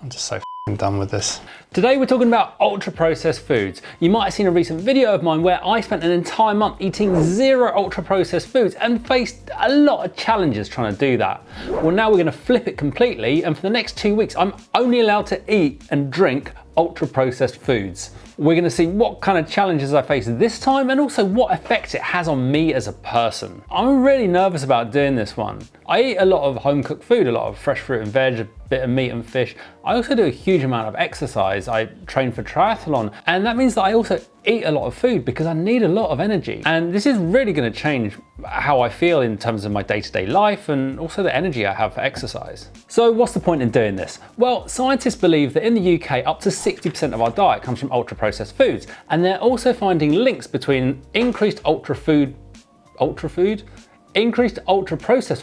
I'm just so f***ing done with this. Today we're talking about ultra-processed foods. You might have seen a recent video of mine where I spent an entire month eating 0 ultra-processed foods and faced a lot of challenges trying to do that. Well, now we're going to flip it completely, and for the next 2 weeks I'm only allowed to eat and drink ultra-processed foods. We're going to see what kind of challenges I face this time and also what effect it has on me as a person. I'm really nervous about doing this one. I eat a lot of home-cooked food, a lot of fresh fruit and veg, a bit of meat and fish. I also do a huge amount of exercise. I train for triathlon, and that means that I also eat a lot of food because I need a lot of energy. And this is really going to change how I feel in terms of my day-to-day life and also the energy I have for exercise. So what's the point in doing this? Well, scientists believe that in the UK up to 60% of our diet comes from ultra-processed foods, and they're also finding links between increased ultra-processed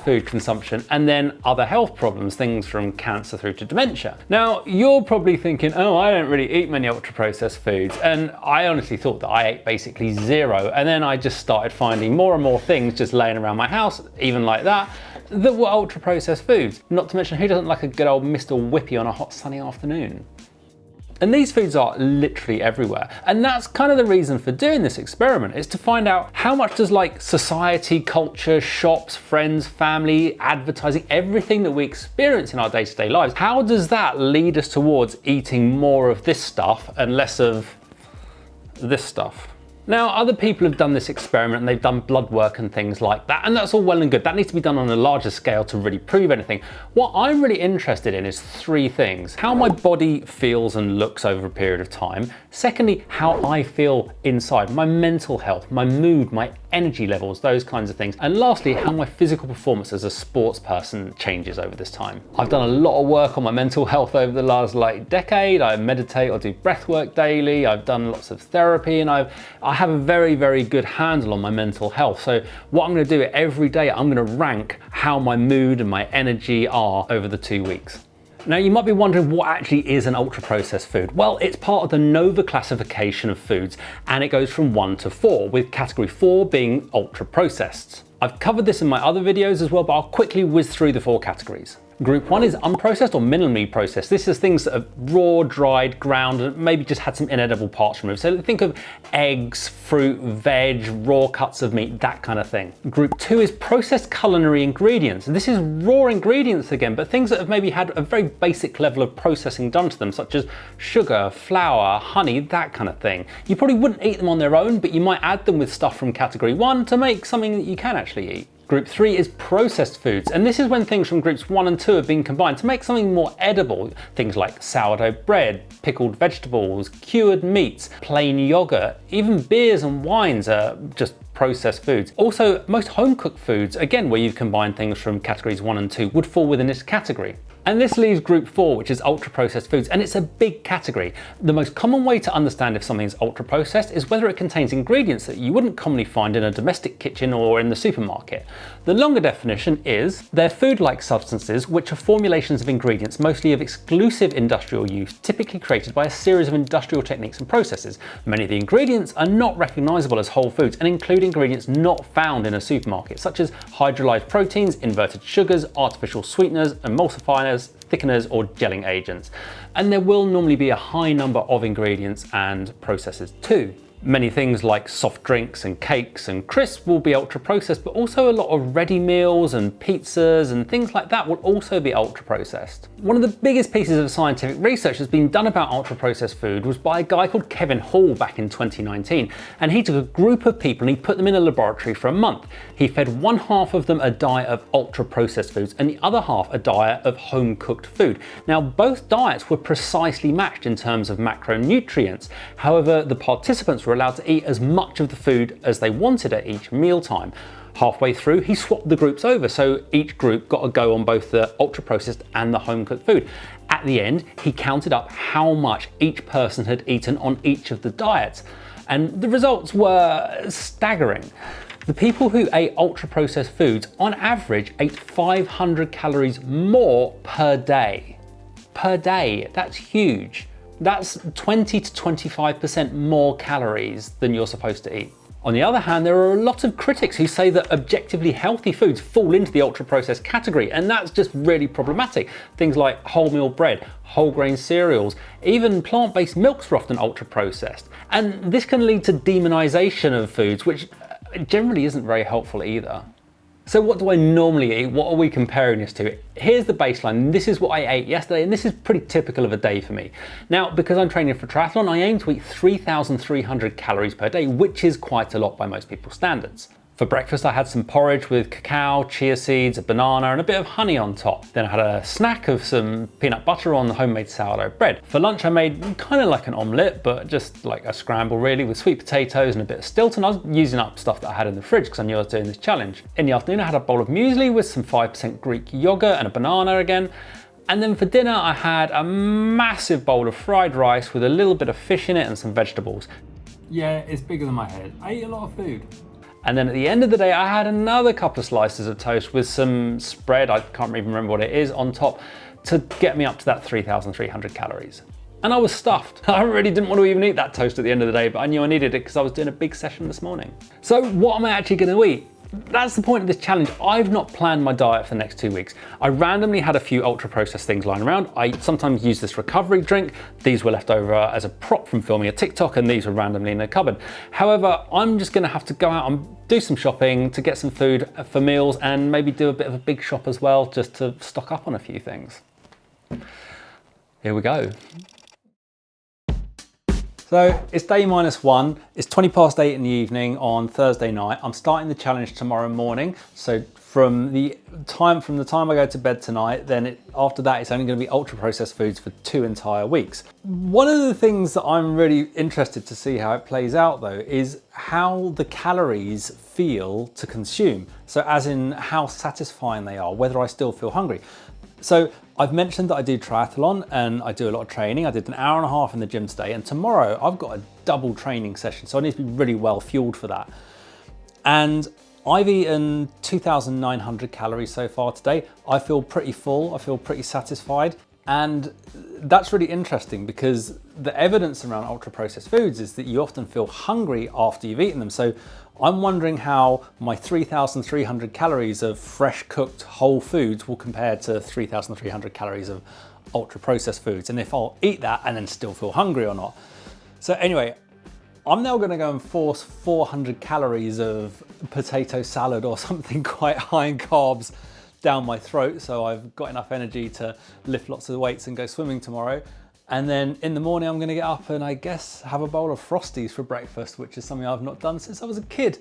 food consumption and then other health problems, things from cancer through to dementia. Now, you're probably thinking, oh, I don't really eat many ultra-processed foods, and I honestly thought that I ate basically 0, and then I just started finding more and more things just laying around my house, even like that were ultra-processed foods. Not to mention, who doesn't like a good old Mr. Whippy on a hot sunny afternoon? And these foods are literally everywhere. And that's kind of the reason for doing this experiment, is to find out how much does like society, culture, shops, friends, family, advertising, everything that we experience in our day-to-day lives, how does that lead us towards eating more of this stuff and less of this stuff? Now, other people have done this experiment and they've done blood work and things like that, and that's all well and good. That needs to be done on a larger scale to really prove anything. What I'm really interested in is 3 things. How my body feels and looks over a period of time. Secondly, how I feel inside, my mental health, my mood, my energy levels, those kinds of things. And lastly, how my physical performance as a sports person changes over this time. I've done a lot of work on my mental health over the last decade. I meditate or do breath work daily. I've done lots of therapy, and I have a very, very good handle on my mental health. So what I'm going to do every day, I'm going to rank how my mood and my energy are over the 2 weeks. Now, you might be wondering what actually is an ultra-processed food. Well, it's part of the NOVA classification of foods, and it goes from 1 to 4, with category 4 being ultra-processed. I've covered this in my other videos as well, but I'll quickly whiz through the 4 categories. Group 1 is unprocessed or minimally processed. This is things that are raw, dried, ground, and maybe just had some inedible parts removed. So think of eggs, fruit, veg, raw cuts of meat, that kind of thing. Group 2 is processed culinary ingredients. This is raw ingredients again, but things that have maybe had a very basic level of processing done to them, such as sugar, flour, honey, that kind of thing. You probably wouldn't eat them on their own, but you might add them with stuff from category 1 to make something that you can actually eat. Group 3 is processed foods, and this is when things from groups 1 and 2 have been combined to make something more edible. Things like sourdough bread, pickled vegetables, cured meats, plain yogurt, even beers and wines are just processed foods. Also, most home-cooked foods, again where you've combined things from categories 1 and 2, would fall within this category. And this leaves group 4, which is ultra-processed foods, and it's a big category. The most common way to understand if something is ultra-processed is whether it contains ingredients that you wouldn't commonly find in a domestic kitchen or in the supermarket. The longer definition is they're food-like substances which are formulations of ingredients mostly of exclusive industrial use, typically created by a series of industrial techniques and processes. Many of the ingredients are not recognizable as whole foods and include ingredients not found in a supermarket, such as hydrolyzed proteins, inverted sugars, artificial sweeteners, emulsifiers, thickeners or gelling agents. And there will normally be a high number of ingredients and processes too. Many things like soft drinks and cakes and crisps will be ultra processed, but also a lot of ready meals and pizzas and things like that will also be ultra processed. One of the biggest pieces of scientific research that's been done about ultra processed food was by a guy called Kevin Hall back in 2019, and he took a group of people and he put them in a laboratory for a month. He fed one half of them a diet of ultra processed foods and the other half a diet of home cooked food. Now, both diets were precisely matched in terms of macronutrients. However, the participants were allowed to eat as much of the food as they wanted at each mealtime. Halfway through, he swapped the groups over, so each group got a go on both the ultra-processed and the home-cooked food. At the end, he counted up how much each person had eaten on each of the diets, and the results were staggering. The people who ate ultra-processed foods, on average, ate 500 calories more per day. Per day, that's huge. That's 20 to 25% more calories than you're supposed to eat. On the other hand, there are a lot of critics who say that objectively healthy foods fall into the ultra-processed category, and that's just really problematic. Things like wholemeal bread, whole grain cereals, even plant-based milks are often ultra-processed. And this can lead to demonization of foods, which generally isn't very helpful either. So what do I normally eat? What are we comparing this to? Here's the baseline. This is what I ate yesterday, and this is pretty typical of a day for me. Now, because I'm training for triathlon, I aim to eat 3,300 calories per day, which is quite a lot by most people's standards. For breakfast, I had some porridge with cacao, chia seeds, a banana, and a bit of honey on top. Then I had a snack of some peanut butter on homemade sourdough bread. For lunch, I made kind of like an omelette, but just like a scramble really, with sweet potatoes and a bit of Stilton. I was using up stuff that I had in the fridge because I knew I was doing this challenge. In the afternoon, I had a bowl of muesli with some 5% Greek yogurt and a banana again. And then for dinner, I had a massive bowl of fried rice with a little bit of fish in it and some vegetables. Yeah, it's bigger than my head. I eat a lot of food. And then at the end of the day, I had another couple of slices of toast with some spread, I can't even remember what it is, on top to get me up to that 3,300 calories. And I was stuffed. I really didn't want to even eat that toast at the end of the day, but I knew I needed it because I was doing a big session this morning. So what am I actually going to eat? That's the point of this challenge. I've not planned my diet for the next 2 weeks. I randomly had a few ultra processed things lying around. I sometimes use this recovery drink. These were left over as a prop from filming a TikTok, and these were randomly in the cupboard. However, I'm just gonna have to go out and do some shopping to get some food for meals, and maybe do a bit of a big shop as well, just to stock up on a few things. Here we go. So it's day -1, it's 8:20 in the evening on Thursday night. I'm starting the challenge tomorrow morning. So from the time I go to bed tonight, then after that, it's only gonna be ultra processed foods for 2 entire weeks. One of the things that I'm really interested to see how it plays out though, is how the calories feel to consume. So as in how satisfying they are, whether I still feel hungry. So I've mentioned that I do triathlon and I do a lot of training. I did an hour and a half in the gym today, and tomorrow I've got a double training session. So I need to be really well fueled for that. And I've eaten 2,900 calories so far today. I feel pretty full, I feel pretty satisfied. And that's really interesting because the evidence around ultra processed foods is that you often feel hungry after you've eaten them. So I'm wondering how my 3,300 calories of fresh cooked whole foods will compare to 3,300 calories of ultra processed foods, and if I'll eat that and then still feel hungry or not. So anyway, I'm now gonna go and force 400 calories of potato salad or something quite high in carbs down my throat, so I've got enough energy to lift lots of weights and go swimming tomorrow. And then in the morning, I'm gonna get up and I guess have a bowl of Frosties for breakfast, which is something I've not done since I was a kid.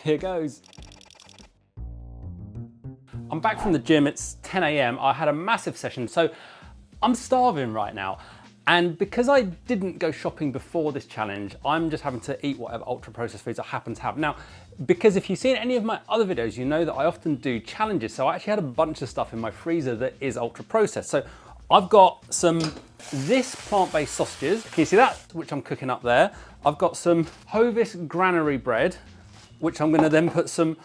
Here goes. I'm back from the gym, it's 10 AM. I had a massive session, so I'm starving right now. And because I didn't go shopping before this challenge, I'm just having to eat whatever ultra processed foods I happen to have. Now, because if you've seen any of my other videos, you know that I often do challenges. So I actually had a bunch of stuff in my freezer that is ultra processed. So I've got this plant-based sausages. Can you see that? Which I'm cooking up there. I've got some Hovis granary bread, which I'm gonna then put some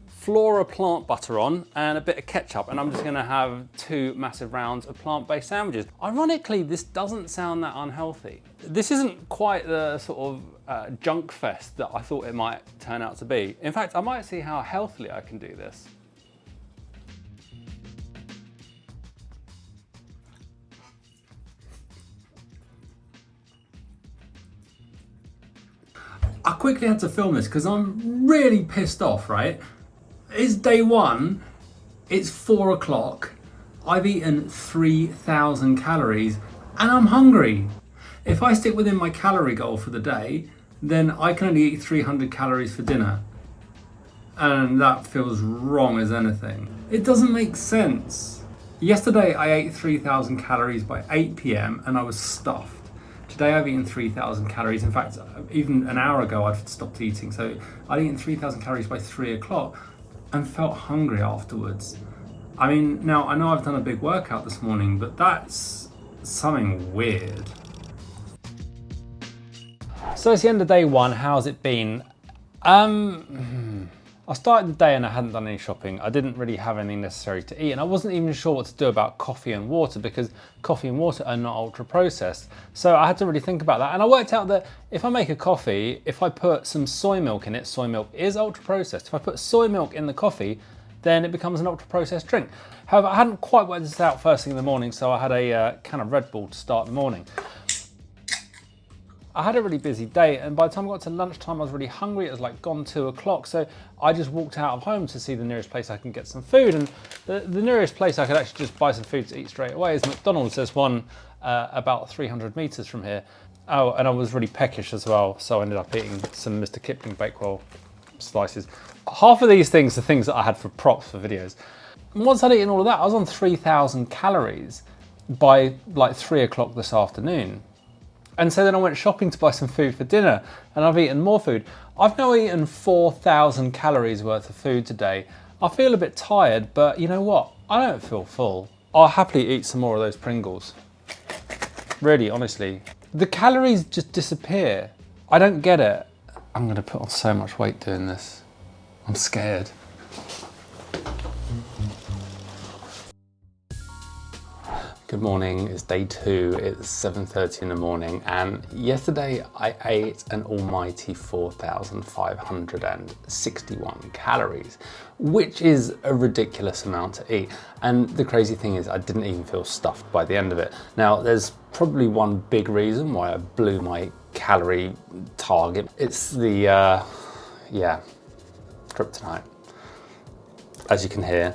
Flora plant butter on and a bit of ketchup, and I'm just gonna have 2 massive rounds of plant-based sandwiches. Ironically, this doesn't sound that unhealthy. This isn't quite the sort of junk fest that I thought it might turn out to be. In fact, I might see how healthily I can do this. I quickly had to film this because I'm really pissed off, right? It's day 1, it's 4 o'clock, I've eaten 3,000 calories and I'm hungry. If I stick within my calorie goal for the day, then I can only eat 300 calories for dinner. And that feels wrong as anything. It doesn't make sense. Yesterday I ate 3,000 calories by 8 PM and I was stuffed. Today I've eaten 3,000 calories. In fact, even an hour ago I'd stopped eating. So I'd eaten 3,000 calories by 3 o'clock and felt hungry afterwards. I mean, now I know I've done a big workout this morning, but that's something weird. So it's the end of day 1, how's it been? I started the day and I hadn't done any shopping. I didn't really have anything necessary to eat, and I wasn't even sure what to do about coffee and water because coffee and water are not ultra processed. So I had to really think about that, and I worked out that if I make a coffee, if I put some soy milk in it, soy milk is ultra processed. If I put soy milk in the coffee, then it becomes an ultra processed drink. However, I hadn't quite worked this out first thing in the morning, so I had a can of Red Bull to start the morning. I had a really busy day, and by the time I got to lunchtime, I was really hungry. It was like gone 2 o'clock, so I just walked out of home to see the nearest place I can get some food. And the nearest place I could actually just buy some food to eat straight away is McDonald's. There's one about 300 meters from here. Oh, and I was really peckish as well, so I ended up eating some Mr. Kipling Bakewell slices. Half of these things are things that I had for props for videos. And once I'd eaten all of that, I was on 3,000 calories by like 3 o'clock this afternoon. And so then I went shopping to buy some food for dinner, and I've eaten more food. I've now eaten 4,000 calories worth of food today. I feel a bit tired, but you know what? I don't feel full. I'll happily eat some more of those Pringles. Really, honestly. The calories just disappear. I don't get it. I'm gonna put on so much weight doing this. I'm scared. Good morning, it's day 2, it's 7:30 in the morning, and yesterday I ate an almighty 4,561 calories, which is a ridiculous amount to eat. And the crazy thing is I didn't even feel stuffed by the end of it. Now, there's probably one big reason why I blew my calorie target. It's the, kryptonite. As you can hear,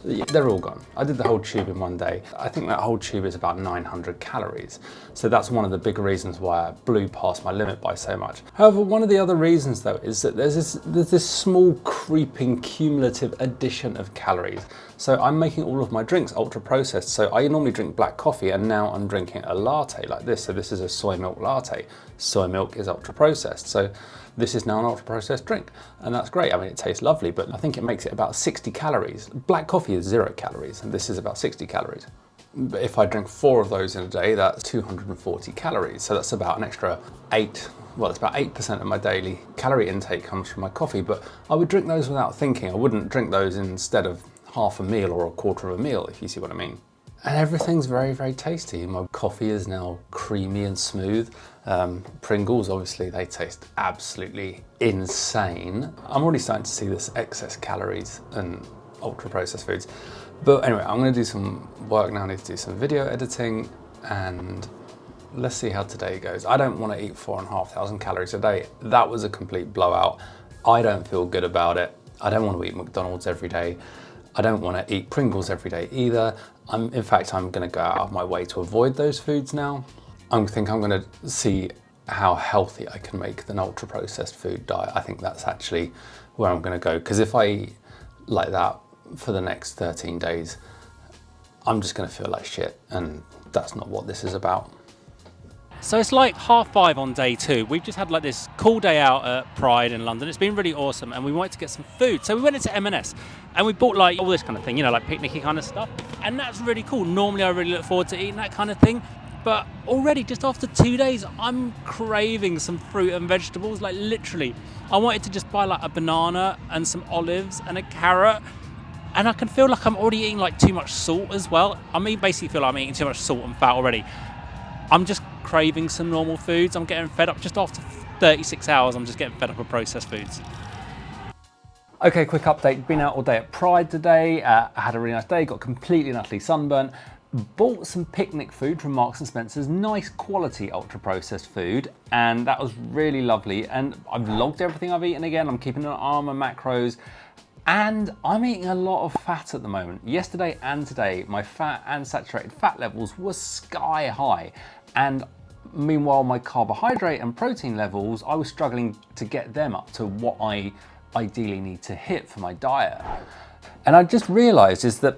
they're all gone. I did the whole tube in one day. I think that whole tube is about 900 calories. So that's one of the big reasons why I blew past my limit by so much. However, one of the other reasons though is that there's this small creeping cumulative addition of calories. So I'm making all of my drinks ultra processed. So I normally drink black coffee, and now I'm drinking a latte like this. So this is a soy milk latte. Soy milk is ultra processed. So this is now an ultra processed drink, and that's great. I mean, it tastes lovely, but I think it makes it about 60 calories. Black coffee is 0 calories, and this is about 60 calories. But if I drink 4 of those in a day, that's 240 calories. So that's about an extra 8, well, it's about 8% of my daily calorie intake comes from my coffee, but I would drink those without thinking. I wouldn't drink those instead of half a meal or a quarter of a meal, if you see what I mean. And everything's very, very tasty. My coffee is now creamy and smooth. Pringles, obviously, they taste absolutely insane. I'm already starting to see this excess calories and ultra processed foods. But anyway, I'm gonna do some work now. I need to do some video editing, and let's see how today goes. I don't wanna eat 4,500 calories a day. That was a complete blowout. I don't feel good about it. I don't wanna eat McDonald's every day. I don't want to eat Pringles every day either. In fact, I'm going to go out of my way to avoid those foods now. I think I'm going to see how healthy I can make an ultra processed food diet. I think that's actually where I'm going to go, because if I eat like that for the next 13 days, I'm just going to feel like shit, and that's not what this is about. So it's like 5:30 on day 2. We've just had like this cool day out at Pride in London. It's been really awesome, and we wanted to get some food. So we went into M&S and we bought like all this kind of thing, you know, like picnicky kind of stuff. And that's really cool. Normally I really look forward to eating that kind of thing. But already just after 2 days, I'm craving some fruit and vegetables. Like literally, I wanted to just buy like a banana and some olives and a carrot. And I can feel like I'm already eating like too much salt as well. I mean, basically feel like I'm eating too much salt and fat already. I'm just craving some normal foods. I'm getting fed up. Just after 36 hours, I'm just getting fed up with processed foods. Okay, quick update. Been out all day at Pride today. I had a really nice day, got completely and utterly sunburnt. Bought some picnic food from Marks and Spencer's, nice quality ultra processed food, and that was really lovely. And I've logged everything I've eaten again. I'm keeping an eye on my macros. And I'm eating a lot of fat at the moment. Yesterday and today, my fat and saturated fat levels were sky high. And meanwhile, my carbohydrate and protein levels, I was struggling to get them up to what I ideally need to hit for my diet. And I just realized is that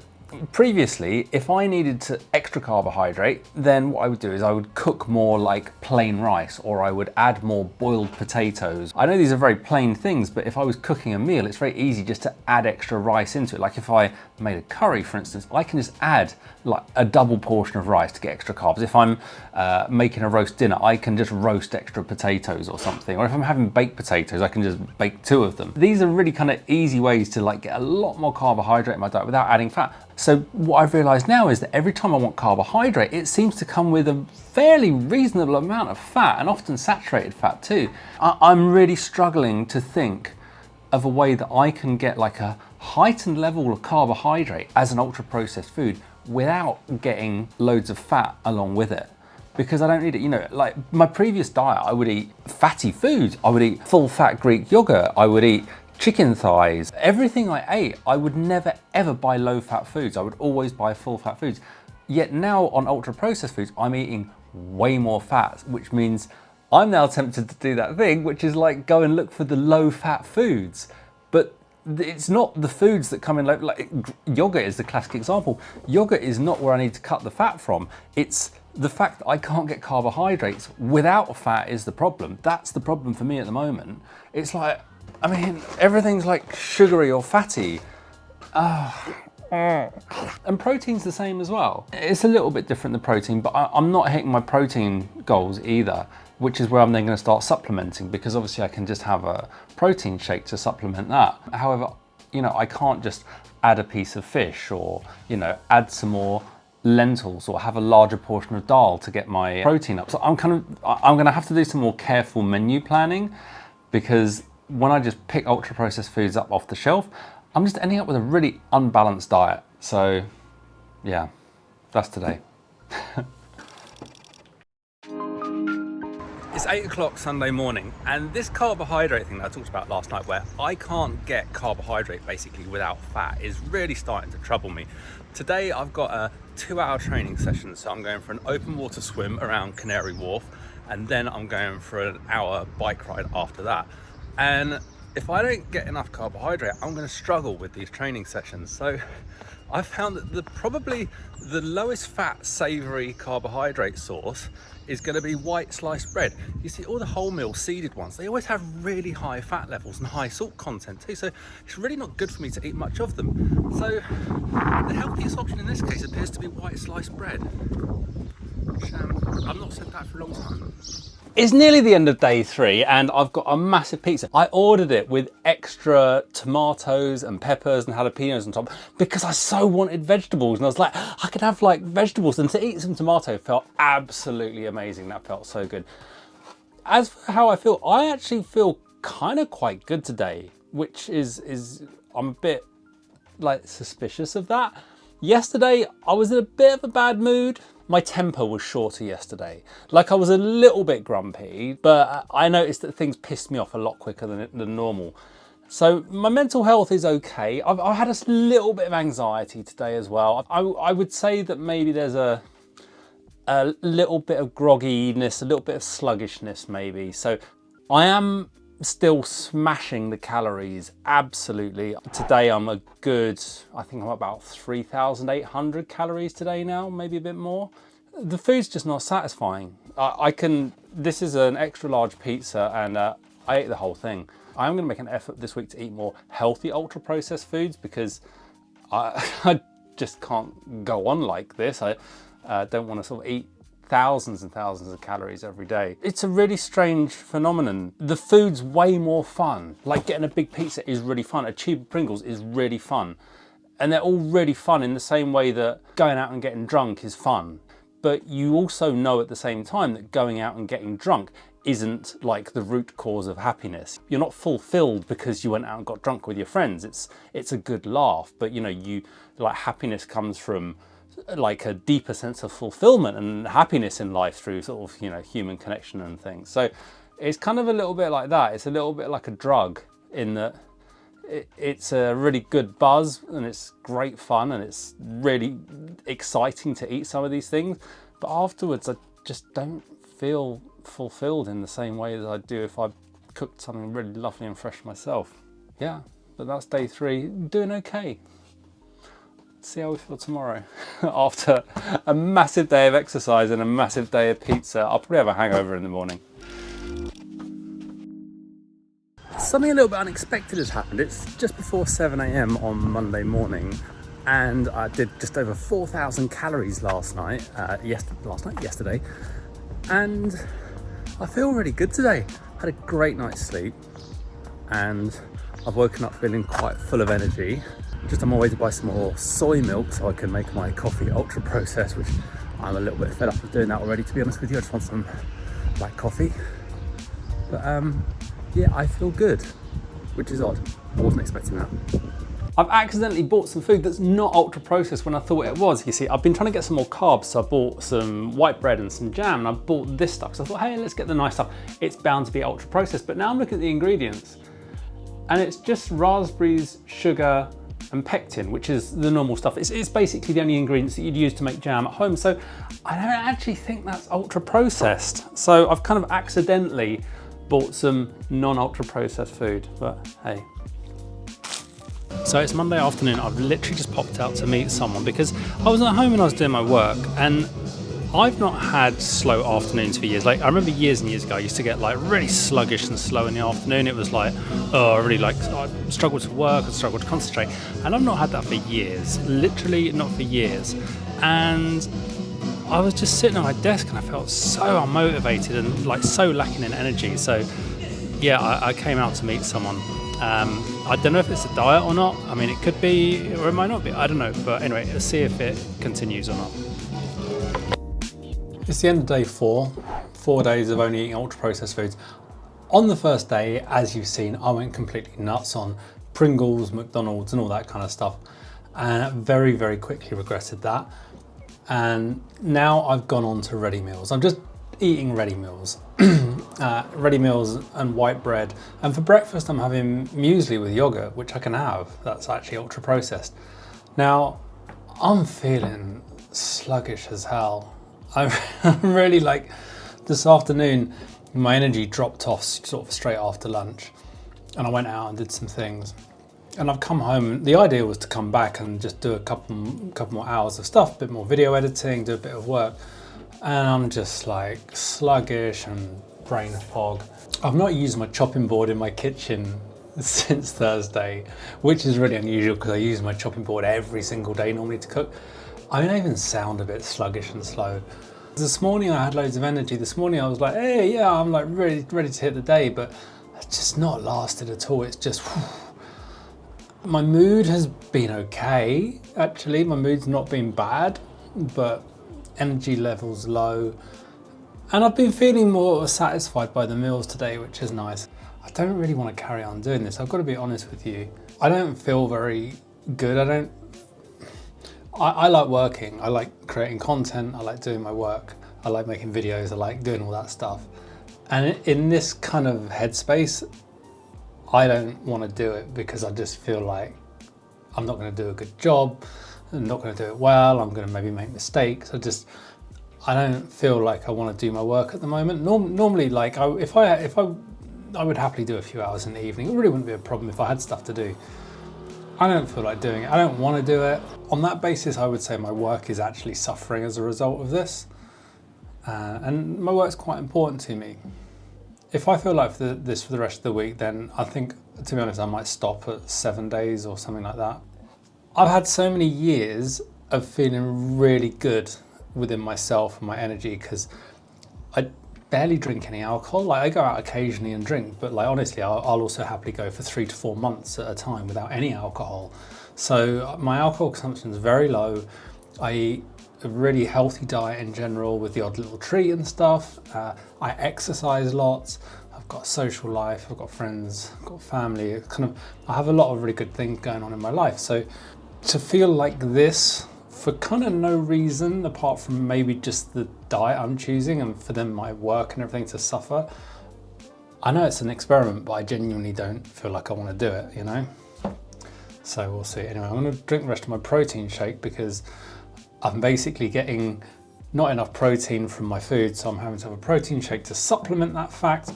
Previously, if I needed to extra carbohydrate, then what I would do is I would cook more like plain rice, or I would add more boiled potatoes. I know these are very plain things, but if I was cooking a meal, it's very easy just to add extra rice into it. Like if I made a curry, for instance, I can just add like a double portion of rice to get extra carbs. If I'm making a roast dinner, I can just roast extra potatoes or something. Or if I'm having baked potatoes, I can just bake 2 of them. These are really kind of easy ways to like get a lot more carbohydrate in my diet without adding fat. So what I've realized now is that every time I want carbohydrate, it seems to come with a fairly reasonable amount of fat, and often saturated fat too. I'm really struggling to think of a way that I can get like a heightened level of carbohydrate as an ultra processed food without getting loads of fat along with it. Because I don't need it, you know, like my previous diet, I would eat fatty foods. I would eat full fat Greek yogurt. I would eat chicken thighs. Everything I ate, I would never ever buy low fat foods. I would always buy full fat foods. Yet now on ultra processed foods, I'm eating way more fat, which means I'm now tempted to do that thing, which is like go and look for the low fat foods. But it's not the foods that come in low, like yogurt is the classic example. Yogurt is not where I need to cut the fat from. It's the fact that I can't get carbohydrates without fat is the problem. That's the problem for me at the moment. It's like, I mean, everything's like sugary or fatty. And protein's the same as well. It's a little bit different than protein, but I'm not hitting my protein goals either, which is where I'm then going to start supplementing, because obviously I can just have a protein shake to supplement that. However, you know, I can't just add a piece of fish or, you know, add some more lentils or have a larger portion of dal to get my protein up. So I'm going to have to do some more careful menu planning, because when I just pick ultra processed foods up off the shelf, I'm just ending up with a really unbalanced diet. So yeah, that's today. It's 8 o'clock Sunday morning, and this carbohydrate thing that I talked about last night, where I can't get carbohydrate basically without fat, is really starting to trouble me. Today I've got a 2-hour training session, so I'm going for an open water swim around Canary Wharf, and then I'm going for an hour bike ride after that. And if I don't get enough carbohydrate, I'm going to struggle with these training sessions. So I found that probably the lowest fat savoury carbohydrate source is going to be white sliced bread. You see, all the wholemeal seeded ones, they always have really high fat levels and high salt content too, so it's really not good for me to eat much of them. So the healthiest option in this case appears to be white sliced bread, which I've not said that for a long time. It's nearly the end of day 3, and I've got a massive pizza. I ordered it with extra tomatoes and peppers and jalapenos on top because I so wanted vegetables, and I was like, I could have like vegetables, and to eat some tomato felt absolutely amazing. That felt so good. As for how I feel, I actually feel kind of quite good today, which is I'm a bit like suspicious of that. Yesterday, I was in a bit of a bad mood. My temper was shorter yesterday. Like I was a little bit grumpy, but I noticed that things pissed me off a lot quicker than normal. So my mental health is okay. I've had a little bit of anxiety today as well. I would say that maybe there's a little bit of grogginess, a little bit of sluggishness maybe. So I am still smashing the calories, absolutely. Today I'm a good, I think I'm about 3,800 calories today now, maybe a bit more. The food's just not satisfying. This is an extra large pizza, and I ate the whole thing. I'm gonna make an effort this week to eat more healthy ultra processed foods, because I just can't go on like this. I don't want to sort of eat thousands and thousands of calories every day. It's a really strange phenomenon. The food's way more fun. Like getting a big pizza is really fun. A tube of Pringles is really fun. And they're all really fun in the same way that going out and getting drunk is fun. But you also know at the same time that going out and getting drunk isn't like the root cause of happiness. You're not fulfilled because you went out and got drunk with your friends. It's a good laugh, but you know, like happiness comes from like a deeper sense of fulfillment and happiness in life through sort of, you know, human connection and things. So it's kind of a little bit like that. It's a little bit like a drug in that it's a really good buzz and it's great fun and it's really exciting to eat some of these things. But afterwards, I just don't feel fulfilled in the same way that I do if I cooked something really lovely and fresh myself. Yeah, but that's day 3, doing okay. See see how we feel tomorrow. After a massive day of exercise and a massive day of pizza, I'll probably have a hangover in the morning. Something a little bit unexpected has happened. It's just before 7 a.m. on Monday morning, and I did just over 4,000 calories yesterday, and I feel really good today. Had a great night's sleep, and I've woken up feeling quite full of energy. Just on my way to buy some more soy milk so I can make my coffee ultra processed, which I'm a little bit fed up of doing that already, to be honest with you. I just want some black coffee. But yeah, I feel good, which is odd. I wasn't expecting that. I've accidentally bought some food that's not ultra processed when I thought it was. You see, I've been trying to get some more carbs, so I bought some white bread and some jam, and I bought this stuff. So I thought, hey, let's get the nice stuff. It's bound to be ultra processed. But now I'm looking at the ingredients, and it's just raspberries, sugar, and pectin, which is the normal stuff. It's basically the only ingredients that you'd use to make jam at home. So I don't actually think that's ultra processed. So I've kind of accidentally bought some non-ultra processed food, but hey. So it's Monday afternoon. I've literally just popped out to meet someone because I was at home and I was doing my work, and I've not had slow afternoons for years. Like, I remember years and years ago, I used to get like really sluggish and slow in the afternoon. It was like, oh, I really like, I struggled to work, I struggled to concentrate. And I've not had that for years, literally not for years. And I was just sitting at my desk and I felt so unmotivated and like so lacking in energy. So yeah, I came out to meet someone. I don't know if it's a diet or not. I mean, it could be, or it might not be, I don't know. But anyway, let's see if it continues or not. It's the end of day 4 days of only eating ultra processed foods. On the first day, as you've seen, I went completely nuts on Pringles, McDonald's and all that kind of stuff, and very, very quickly regretted that. And now I've gone on to ready meals. I'm just eating ready meals. Ready meals and white bread. And for breakfast, I'm having muesli with yogurt, which I can have. That's actually ultra processed. Now, I'm feeling sluggish as hell. I'm really like, this afternoon, my energy dropped off sort of straight after lunch, and I went out and did some things. And I've come home. The idea was to come back and just do a couple more hours of stuff, a bit more video editing, do a bit of work. And I'm just like sluggish and brain fog. I've not used my chopping board in my kitchen since Thursday, which is really unusual because I use my chopping board every single day normally to cook. I mean, I even sound a bit sluggish and slow. This morning I had loads of energy. This morning I was like, hey, yeah, I'm like ready to hit the day, but it's just not lasted at all. It's just, whew. My mood has been okay, actually. My mood's not been bad, but energy levels low. And I've been feeling more satisfied by the meals today, which is nice. I don't really want to carry on doing this. I've got to be honest with you. I don't feel very good. I like working. I like creating content. I like doing my work. I like making videos. I like doing all that stuff. And in this kind of headspace, I don't want to do it because I just feel like I'm not going to do a good job. I'm not going to do it well. I'm going to maybe make mistakes. I don't feel like I want to do my work at the moment. Normally, like I would happily do a few hours in the evening. It really wouldn't be a problem if I had stuff to do. I don't feel like doing it. I don't want to do it. On that basis, I would say my work is actually suffering as a result of this. And my work's quite important to me. If I feel like this for the rest of the week, then I think, to be honest, I might stop at 7 days or something like that. I've had so many years of feeling really good within myself and my energy because I barely drink any alcohol. Like, I go out occasionally and drink, but like honestly, I'll also happily go for 3 to 4 months at a time without any alcohol. So my alcohol consumption is very low. I eat a really healthy diet in general with the odd little treat and stuff. I exercise lots. I've got a social life. I've got friends. I've got family. I have a lot of really good things going on in my life. So to feel like this for kind of no reason apart from maybe just the diet I'm choosing and for then my work and everything to suffer. I know it's an experiment, but I genuinely don't feel like I want to do it, you know? So we'll see. Anyway, I'm going to drink the rest of my protein shake because I'm basically getting not enough protein from my food, so I'm having to have a protein shake to supplement that fact.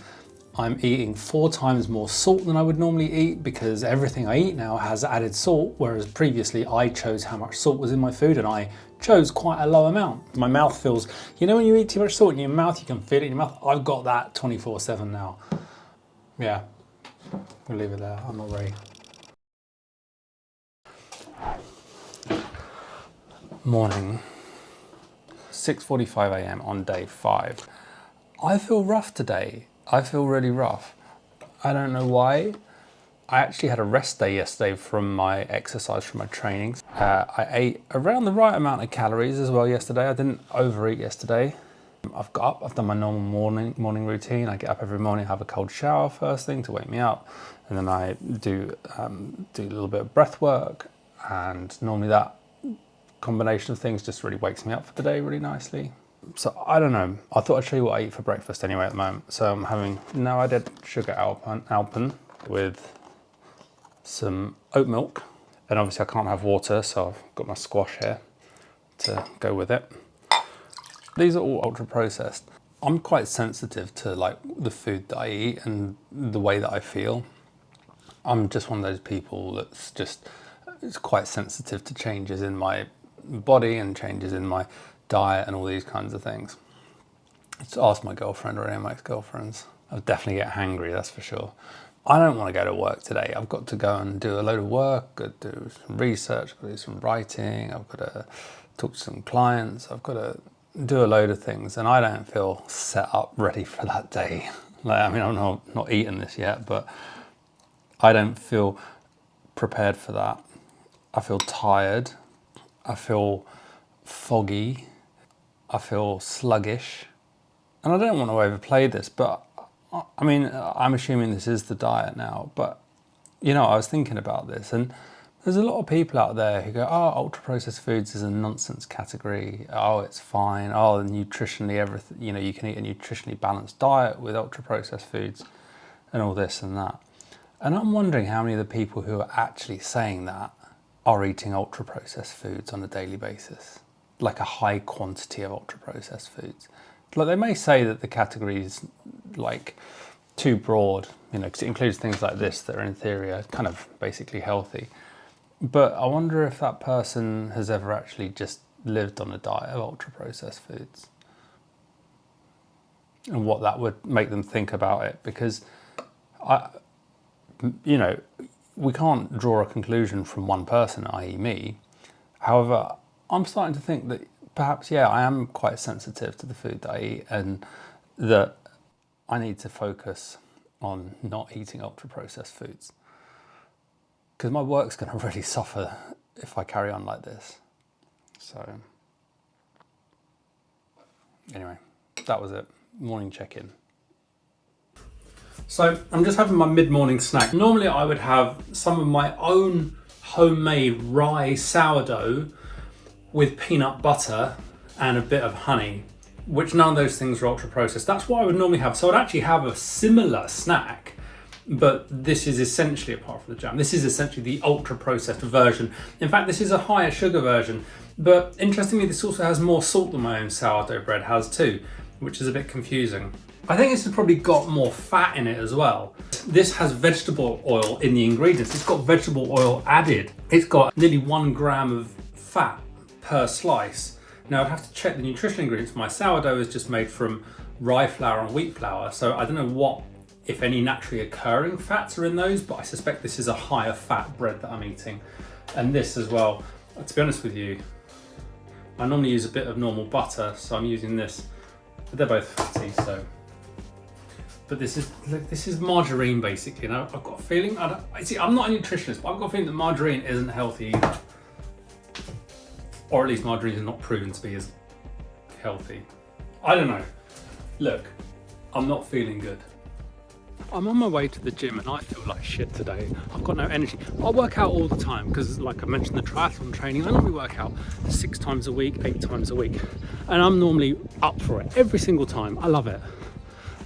I'm eating 4 times more salt than I would normally eat because everything I eat now has added salt, whereas previously I chose how much salt was in my food and I chose quite a low amount. My mouth feels, you know when you eat too much salt in your mouth, you can feel it in your mouth? I've got that 24/7 now. Yeah, we'll leave it there. I'm not ready. Morning, 6:45 a.m. on day 5. I feel rough today. I feel really rough. I don't know why. I actually had a rest day yesterday from my exercise, from my trainings. I ate around the right amount of calories as well yesterday. I didn't overeat yesterday. I've got up, I've done my normal morning routine. I get up every morning, have a cold shower first thing to wake me up, and then I do a little bit of breath work, and normally that combination of things just really wakes me up for the day really nicely. So I don't know, I thought I'd show you what I eat for breakfast anyway at the moment. So I'm having, no, I did sugar alpen with some oat milk, and obviously I can't have water, so I've got my squash here to go with it. These are all ultra processed. I'm quite sensitive to like the food that I eat and the way that I feel. I'm just one of those people that's just, it's quite sensitive to changes in my body and changes in my diet and all these kinds of things. Just ask my girlfriend or any of my ex-girlfriends. I'll definitely get hangry, that's for sure. I don't want to go to work today. I've got to go and do a load of work, got to do some research, got to do some writing, I've got to talk to some clients, I've got to do a load of things, and I don't feel set up ready for that day. Like, I mean, I'm not eating this yet, but I don't feel prepared for that. I feel tired, I feel foggy, I feel sluggish, and I don't want to overplay this, but I mean, I'm assuming this is the diet now, but you know, I was thinking about this, and there's a lot of people out there who go, oh, ultra processed foods is a nonsense category. Oh, it's fine. Oh, nutritionally everything, you know, you can eat a nutritionally balanced diet with ultra processed foods and all this and that. And I'm wondering how many of the people who are actually saying that are eating ultra processed foods on a daily basis, like a high quantity of ultra processed foods. Like, they may say that the category is like too broad, you know, because it includes things like this that are in theory are kind of basically healthy. But I wonder if that person has ever actually just lived on a diet of ultra processed foods and what that would make them think about it. Because you know, we can't draw a conclusion from one person, i.e. me. However, I'm starting to think that perhaps, yeah, I am quite sensitive to the food that I eat, and that I need to focus on not eating ultra processed foods, because my work's going to really suffer if I carry on like this. So anyway, that was it. Morning check-in. So I'm just having my mid-morning snack. Normally I would have some of my own homemade rye sourdough with peanut butter and a bit of honey, which none of those things are ultra processed. That's what I would normally have. So I'd actually have a similar snack, but this is essentially, apart from the jam, this is essentially the ultra processed version. In fact, this is a higher sugar version, but interestingly, this also has more salt than my own sourdough bread has too, which is a bit confusing. I think this has probably got more fat in it as well. This has vegetable oil in the ingredients. It's got vegetable oil added. It's got nearly 1 gram of fat per slice. Now I'd have to check the nutritional ingredients. My sourdough is just made from rye flour and wheat flour, so I don't know what, if any, naturally occurring fats are in those, but I suspect this is a higher fat bread that I'm eating. And this as well, to be honest with you, I normally use a bit of normal butter, so I'm using this, but they're both fatty, so. But this is margarine basically, and I've got a feeling, I'm not a nutritionist, but I've got a feeling that margarine isn't healthy either. Or at least margarine is not proven to be as healthy. I don't know. Look, I'm not feeling good. I'm on my way to the gym and I feel like shit today. I've got no energy. I work out all the time because, like I mentioned, the triathlon training, I normally work out 6 times a week, 8 times a week. And I'm normally up for it every single time. I love it.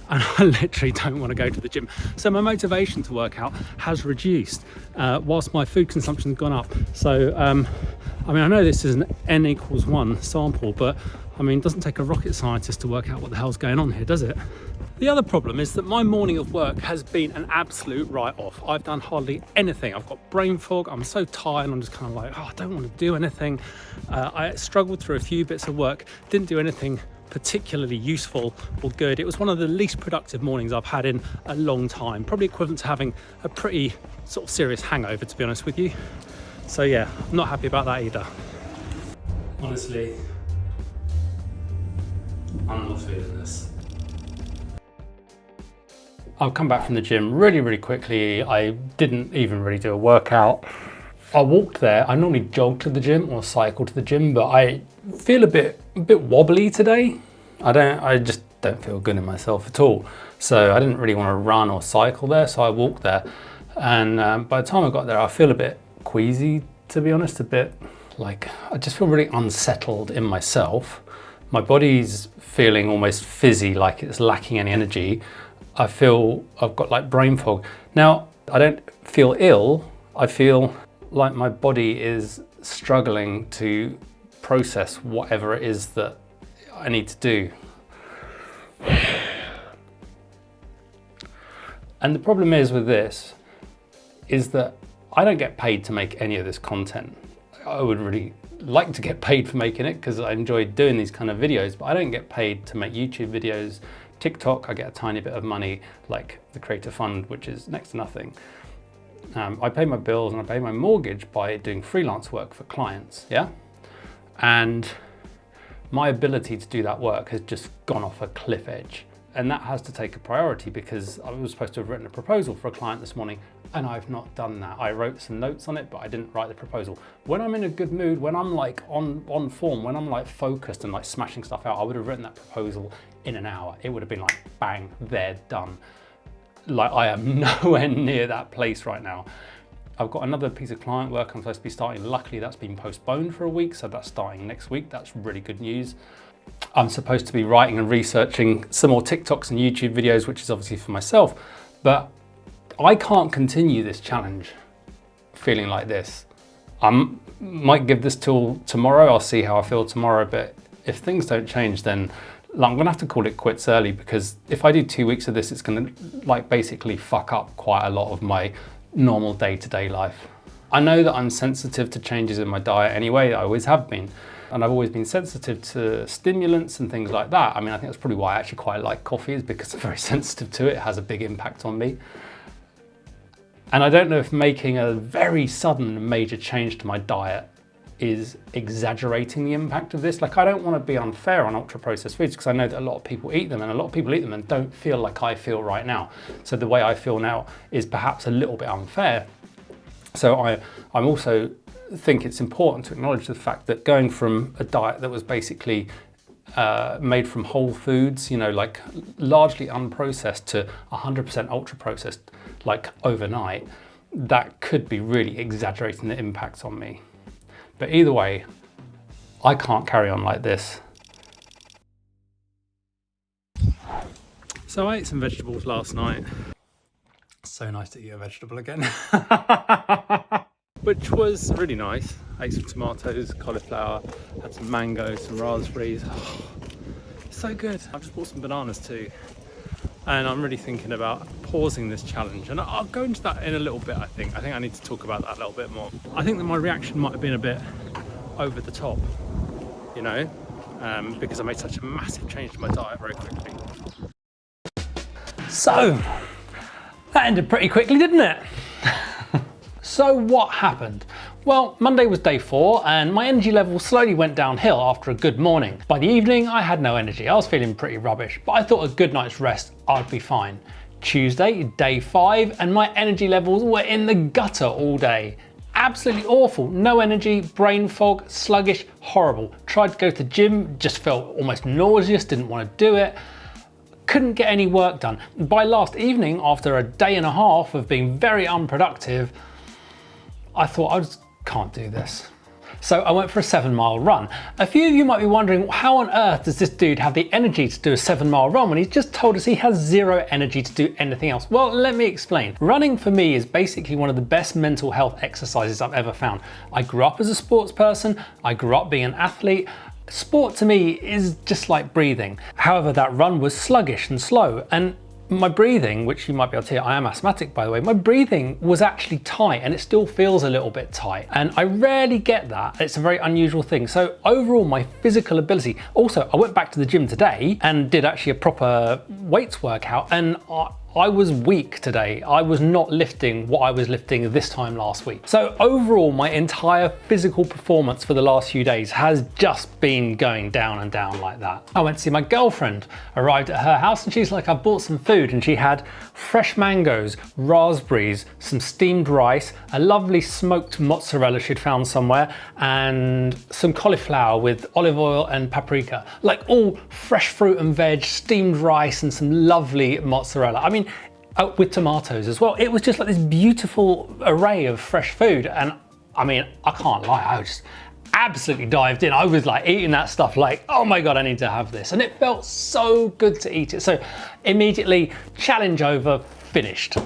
And I literally don't want to go to the gym. So my motivation to work out has reduced whilst my food consumption's gone up. So, I mean, I know this is an n=1 sample, but I mean, it doesn't take a rocket scientist to work out what the hell's going on here, does it? The other problem is that my morning of work has been an absolute write-off. I've done hardly anything. I've got brain fog. I'm so tired. I'm just kind of like, oh, I don't want to do anything. I struggled through a few bits of work, didn't do anything particularly useful or good. It was one of the least productive mornings I've had in a long time, probably equivalent to having a pretty sort of serious hangover, to be honest with you. So yeah, I'm not happy about that either. Honestly, I'm not feeling this. I've come back from the gym really quickly. I didn't even really do a workout. I walked there. I normally jog to the gym or cycle to the gym, but I feel a bit wobbly today. I just don't feel good in myself at all. So I didn't really want to run or cycle there, so I walked there. And by the time I got there, I feel a bit queasy, to be honest, a bit like, I just feel really unsettled in myself. My body's feeling almost fizzy, like it's lacking any energy. I feel I've got like brain fog. Now, I don't feel ill. I feel like my body is struggling to process whatever it is that I need to do. And the problem is with this, is that I don't get paid to make any of this content. I would really like to get paid for making it because I enjoy doing these kind of videos, but I don't get paid to make YouTube videos. TikTok, I get a tiny bit of money, like the Creator Fund, which is next to nothing. I pay my bills and I pay my mortgage by doing freelance work for clients, yeah? And my ability to do that work has just gone off a cliff edge. And that has to take a priority because I was supposed to have written a proposal for a client this morning and I've not done that. I wrote some notes on it, but I didn't write the proposal. When I'm in a good mood, when I'm like on form, when I'm like focused and like smashing stuff out, I would have written that proposal in an hour. It would have been like, bang, there, done. Like I am nowhere near that place right now. I've got another piece of client work I'm supposed to be starting. Luckily, that's been postponed for a week, so that's starting next week. That's really good news. I'm supposed to be writing and researching some more TikToks and YouTube videos, which is obviously for myself, but I can't continue this challenge feeling like this. I might give this till tomorrow. I'll see how I feel tomorrow, but if things don't change, then I'm gonna have to call it quits early, because if I do 2 weeks of this, it's gonna like basically fuck up quite a lot of my normal day-to-day life. I know that I'm sensitive to changes in my diet anyway. I always have been. And I've always been sensitive to stimulants and things like that. I mean, I think that's probably why I actually quite like coffee, is because I'm very sensitive to it. It has a big impact on me. And I don't know if making a very sudden major change to my diet is exaggerating the impact of this. Like, I don't want to be unfair on ultra-processed foods because I know that a lot of people eat them, and a lot of people eat them and don't feel like I feel right now. So the way I feel now is perhaps a little bit unfair. So I'm also think it's important to acknowledge the fact that going from a diet that was basically made from whole foods, you know, like largely unprocessed, to 100% ultra processed, like overnight, that could be really exaggerating the impacts on me. But either way, I can't carry on like this. So I ate some vegetables last night. So nice to eat a vegetable again. Which was really nice. I ate some tomatoes, cauliflower, had some mangoes, some raspberries. Oh, so good. I've just bought some bananas too. And I'm really thinking about pausing this challenge. And I'll go into that in a little bit, I think. I think I need to talk about that a little bit more. I think that my reaction might have been a bit over the top, you know, because I made such a massive change to my diet very quickly. So, that ended pretty quickly, didn't it? So what happened? Well, Monday was day 4 and my energy level slowly went downhill after a good morning. By the evening, I had no energy. I was feeling pretty rubbish, but I thought a good night's rest, I'd be fine. Tuesday, day 5, and my energy levels were in the gutter all day. Absolutely awful. No energy, brain fog, sluggish, horrible. Tried to go to the gym, just felt almost nauseous, didn't want to do it. Couldn't get any work done. By last evening, after a day and a half of being very unproductive, I thought I just can't do this. So I went for a 7-mile run. A few of you might be wondering, how on earth does this dude have the energy to do a 7-mile run when he's just told us he has 0 energy to do anything else? Well, let me explain. Running for me is basically one of the best mental health exercises I've ever found. I grew up as a sports person. I grew up being an athlete. Sport to me is just like breathing. However, that run was sluggish and slow, and my breathing, which you might be able to hear, I am asthmatic by the way, my breathing was actually tight, and it still feels a little bit tight. And I rarely get that. It's a very unusual thing. So overall, my physical ability, also I went back to the gym today and did actually a proper weights workout, and I was weak today. I was not lifting what I was lifting this time last week. So overall, my entire physical performance for the last few days has just been going down and down like that. I went to see my girlfriend, arrived at her house, and she's like, I bought some food, and she had fresh mangoes, raspberries, some steamed rice, a lovely smoked mozzarella she'd found somewhere, and some cauliflower with olive oil and paprika. Like all fresh fruit and veg, steamed rice, and some lovely mozzarella. I mean, with tomatoes as well. It was just like this beautiful array of fresh food. And I mean, I can't lie, I was just absolutely dived in. I was like eating that stuff like, oh my God, I need to have this. And it felt so good to eat it. So immediately, challenge over, finished.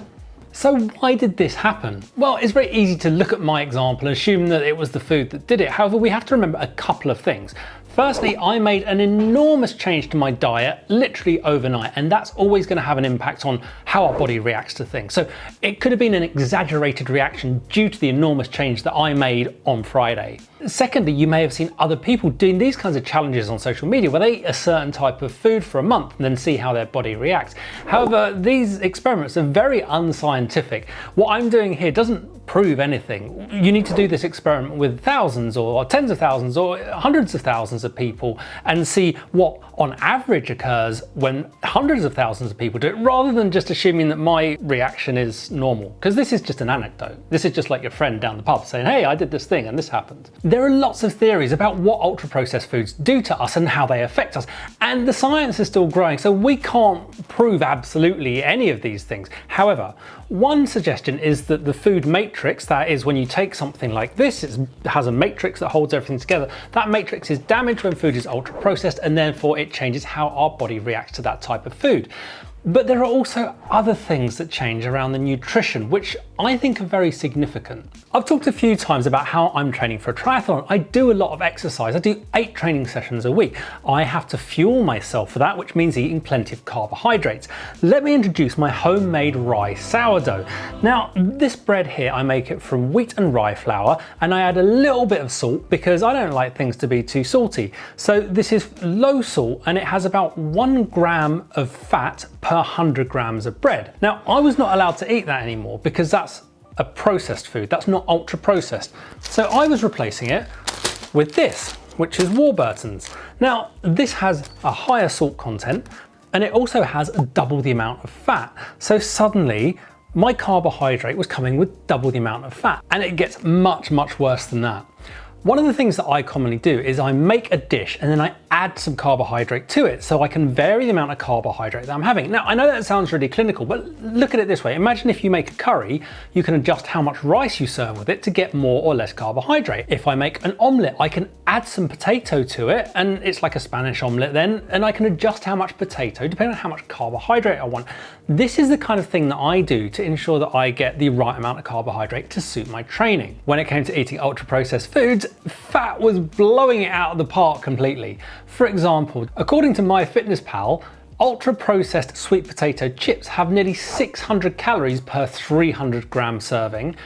So why did this happen? Well, it's very easy to look at my example and assume that it was the food that did it. However, we have to remember a couple of things. Firstly, I made an enormous change to my diet literally overnight, and that's always going to have an impact on how our body reacts to things. So it could have been an exaggerated reaction due to the enormous change that I made on Friday. Secondly, you may have seen other people doing these kinds of challenges on social media where they eat a certain type of food for a month and then see how their body reacts. However, these experiments are very unscientific. What I'm doing here doesn't prove anything. You need to do this experiment with thousands or tens of thousands or hundreds of thousands of people and see what on average occurs when hundreds of thousands of people do it, rather than just assuming that my reaction is normal. Because this is just an anecdote. This is just like your friend down the pub saying, hey, I did this thing and this happened. There are lots of theories about what ultra-processed foods do to us and how they affect us. And the science is still growing, so we can't prove absolutely any of these things. However, one suggestion is that the food matrix, that is when you take something like this, it has a matrix that holds everything together, that matrix is damaged when food is ultra-processed, and therefore it changes how our body reacts to that type of food. But there are also other things that change around the nutrition, which I think are very significant. I've talked a few times about how I'm training for a triathlon. I do a lot of exercise. I do 8 training sessions a week. I have to fuel myself for that, which means eating plenty of carbohydrates. Let me introduce my homemade rye sourdough. Now, this bread here, I make it from wheat and rye flour, and I add a little bit of salt because I don't like things to be too salty. So this is low salt, and it has about 1 gram of fat per 100 grams of bread. Now, I was not allowed to eat that anymore because that's a processed food, that's not ultra processed. So I was replacing it with this, which is Warburton's. Now, this has a higher salt content, and it also has double the amount of fat. So suddenly, my carbohydrate was coming with double the amount of fat, and it gets much, much worse than that. One of the things that I commonly do is I make a dish and then I add some carbohydrate to it so I can vary the amount of carbohydrate that I'm having. Now, I know that sounds really clinical, but look at it this way. Imagine if you make a curry, you can adjust how much rice you serve with it to get more or less carbohydrate. If I make an omelette, I can add some potato to it, and it's like a Spanish omelette then, and I can adjust how much potato depending on how much carbohydrate I want. This is the kind of thing that I do to ensure that I get the right amount of carbohydrate to suit my training. When it came to eating ultra-processed foods, fat was blowing it out of the park completely. For example, according to MyFitnessPal, ultra-processed sweet potato chips have nearly 600 calories per 300 gram serving,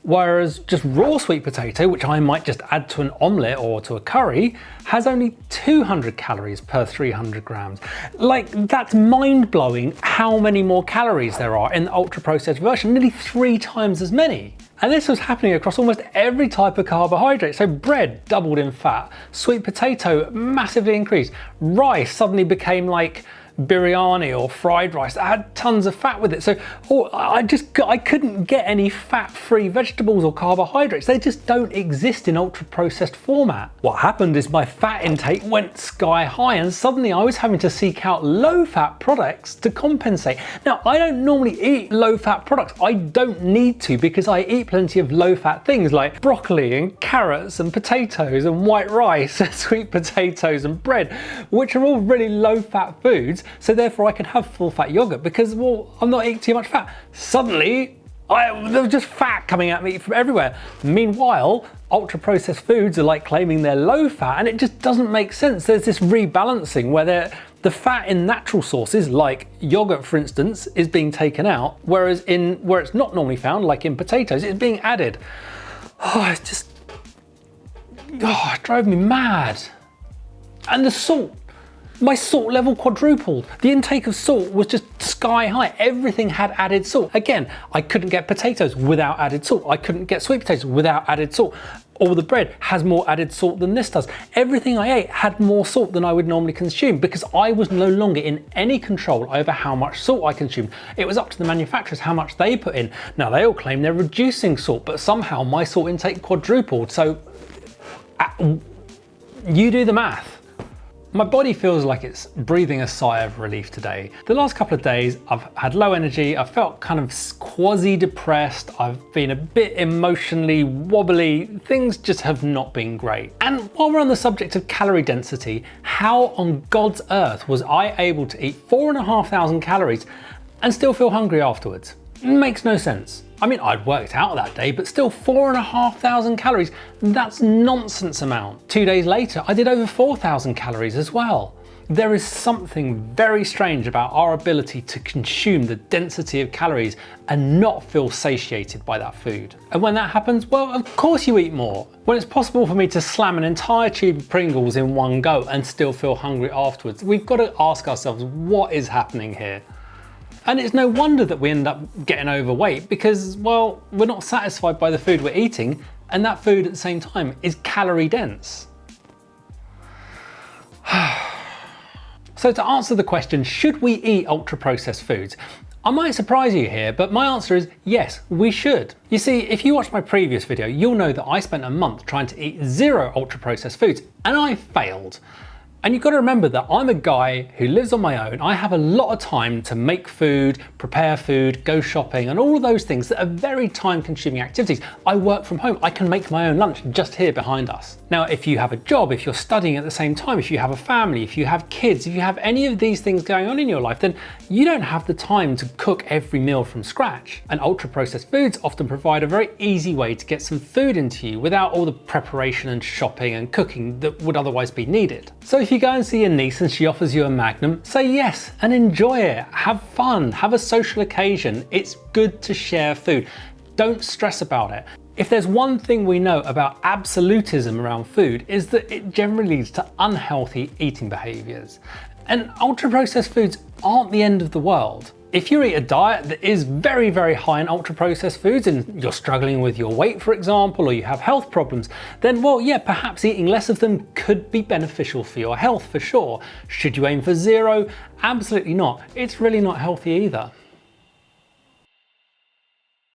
whereas just raw sweet potato, which I might just add to an omelette or to a curry, has only 200 calories per 300 grams. Like, that's mind-blowing how many more calories there are in the ultra-processed version, nearly 3 times as many. And this was happening across almost every type of carbohydrate. So bread doubled in fat, sweet potato massively increased, rice suddenly became like biryani or fried rice that had tons of fat with it. So I couldn't get any fat-free vegetables or carbohydrates. They just don't exist in ultra-processed format. What happened is my fat intake went sky high, and suddenly I was having to seek out low-fat products to compensate. Now, I don't normally eat low-fat products. I don't need to, because I eat plenty of low-fat things like broccoli and carrots and potatoes and white rice and sweet potatoes and bread, which are all really low-fat foods. So therefore I can have full fat yogurt because, well, I'm not eating too much fat. Suddenly There was just fat coming at me from everywhere. Meanwhile, ultra processed foods are like claiming they're low fat, and it just doesn't make sense. There's this rebalancing where the fat in natural sources, like yogurt for instance, is being taken out, whereas where it's not normally found, like in potatoes, it's being added. Oh, it's just, it drove me mad. And the salt. My salt level quadrupled. The intake of salt was just sky high. Everything had added salt. Again, I couldn't get potatoes without added salt. I couldn't get sweet potatoes without added salt. All the bread has more added salt than this does. Everything I ate had more salt than I would normally consume because I was no longer in any control over how much salt I consumed. It was up to the manufacturers how much they put in. Now they all claim they're reducing salt, but somehow my salt intake quadrupled. So you do the math. My body feels like it's breathing a sigh of relief today. The last couple of days, I've had low energy, I've felt kind of quasi-depressed, I've been a bit emotionally wobbly, things just have not been great. And while we're on the subject of calorie density, how on God's earth was I able to eat 4,500 calories and still feel hungry afterwards? It makes no sense. I mean, I'd worked out that day, but still 4,500 calories, that's nonsense amount. 2 days later, I did over 4,000 calories as well. There is something very strange about our ability to consume the density of calories and not feel satiated by that food. And when that happens, well, of course you eat more. When it's possible for me to slam an entire tube of Pringles in one go and still feel hungry afterwards, we've got to ask ourselves, what is happening here? And it's no wonder that we end up getting overweight because, well, we're not satisfied by the food we're eating, and that food at the same time is calorie dense. So to answer the question, should we eat ultra processed foods? I might surprise you here, but my answer is yes, we should. You see, if you watched my previous video, you'll know that I spent a month trying to eat 0 ultra processed foods, and I failed. And you've got to remember that I'm a guy who lives on my own. I have a lot of time to make food, prepare food, go shopping, and all of those things that are very time-consuming activities. I work from home. I can make my own lunch just here behind us. Now, if you have a job, if you're studying at the same time, if you have a family, if you have kids, if you have any of these things going on in your life, then you don't have the time to cook every meal from scratch. And ultra-processed foods often provide a very easy way to get some food into you without all the preparation and shopping and cooking that would otherwise be needed. So if you go and see your niece and she offers you a Magnum, say yes and enjoy it. Have fun, have a social occasion. It's good to share food. Don't stress about it. If there's one thing we know about absolutism around food is that it generally leads to unhealthy eating behaviors. And ultra-processed foods aren't the end of the world. If you eat a diet that is very, very high in ultra-processed foods and you're struggling with your weight, for example, or you have health problems, then, well, yeah, perhaps eating less of them could be beneficial for your health, for sure. Should you aim for 0? Absolutely not. It's really not healthy either.